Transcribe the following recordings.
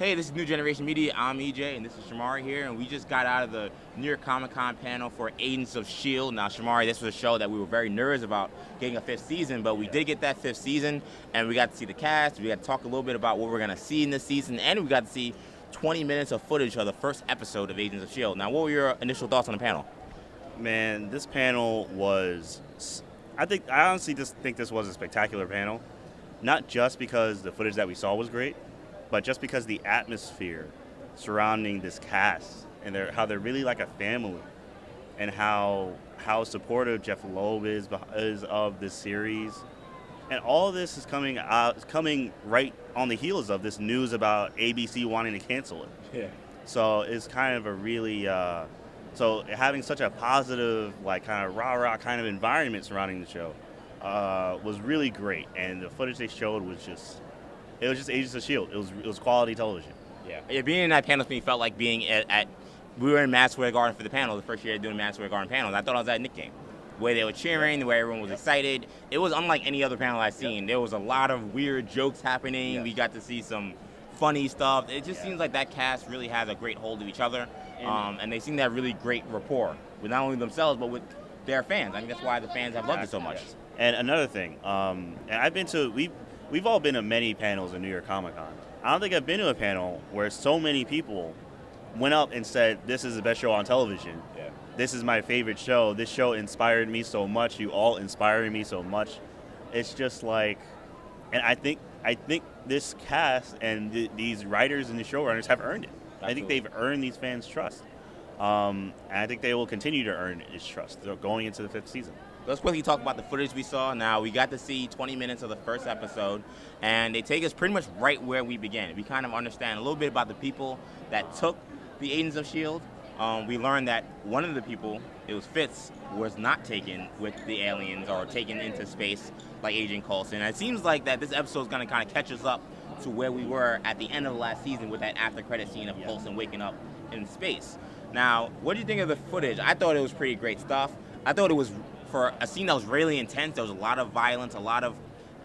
Hey, this is New Generation Media. I'm EJ, and this is Shamari here, and we just got out of the New York Comic-Con panel for Agents of S.H.I.E.L.D. Now, Shamari, this was a show that we were very nervous about getting a fifth season, but we did get that fifth season, and we got to see the cast, we got to talk a little bit about what we're going to see in this season, and we got to see 20 minutes of footage of the first episode of Agents of S.H.I.E.L.D. Now, what were your initial thoughts on the panel? Man, this panel was... I honestly just think this was a spectacular panel, not just because the footage that we saw was great, but just because the atmosphere surrounding this cast and how they're really like a family, and how supportive Jeff Loeb is of this series, and all of this is coming right on the heels of this news about ABC wanting to cancel it. Yeah. So it's kind of a really so having such a positive, like kind of rah-rah kind of environment surrounding the show was really great, and the footage they showed was just. It was just Agents of S.H.I.E.L.D. It was quality television. Yeah, being in that panel to me felt like being we were in Madison Square Garden for the panel, the first year doing Madison Square Garden panels. I thought I was at a Knicks game. The way they were cheering, the way everyone was excited. It was unlike any other panel I've seen. There was a lot of weird jokes happening. Yeah. We got to see some funny stuff. It just seems like that cast really has a great hold of each other. And they seem to have really great rapport with not only themselves, but with their fans. I think that's why the fans have loved it so much. And another thing, and I've been to, We've all been to many panels in New York Comic-Con. I don't think I've been to a panel where so many people went up and said, this is the best show on television. Yeah. This is my favorite show. This show inspired me so much. You all inspired me so much. It's just like, and I think this cast and these writers and the showrunners have earned it. Absolutely. I think they've earned these fans' trust. And I think they will continue to earn its trust going into the fifth season. Let's quickly talk about the footage we saw. Now, we got to see 20 minutes of the first episode, and they take us pretty much right where we began. We kind of understand a little bit about the people that took the Agents of S.H.I.E.L.D. We learned that one of the people, it was Fitz, was not taken with the aliens or taken into space like Agent Coulson. And it seems like that this episode is going to kind of catch us up to where we were at the end of the last season with that after-credit scene of Coulson waking up in space. Now, what do you think of the footage? I thought it was pretty great stuff. I thought it was... For a scene that was really intense, there was a lot of violence, a lot of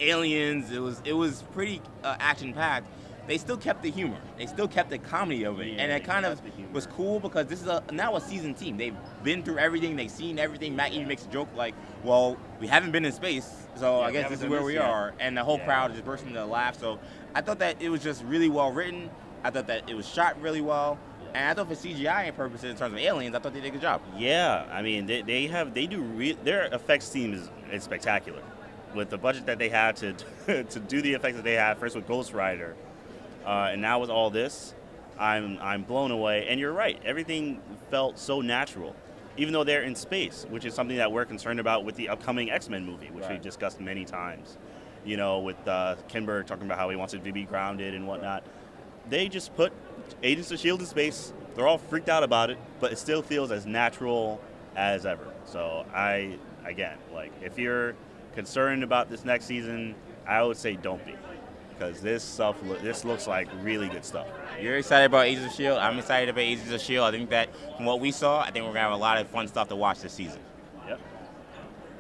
aliens. It was pretty action-packed. They still kept the humor. They still kept the comedy of it, and it kind of was cool because this is now a seasoned team. They've been through everything. They've seen everything. Matt even makes a joke like, "Well, we haven't been in space, so I guess this is where we are." And the whole crowd just burst into a laugh. So I thought that it was just really well written. I thought that it was shot really well. And I thought for CGI purposes, in terms of aliens, I thought they did a good job. Yeah, I mean, their effects team is spectacular. With the budget that they had to do the effects that they had, first with Ghost Rider, and now with all this, I'm blown away. And you're right, everything felt so natural, even though they're in space, which is something that we're concerned about with the upcoming X-Men movie, which we've discussed many times. You know, with Kinberg talking about how he wants it to be grounded and whatnot. They just put Agents of S.H.I.E.L.D. in space. They're all freaked out about it, but it still feels as natural as ever. So if you're concerned about this next season, I would say don't be, because this looks like really good stuff. You're excited about Agents of S.H.I.E.L.D. I'm excited about Agents of S.H.I.E.L.D. I think that from what we saw, I think we're going to have a lot of fun stuff to watch this season.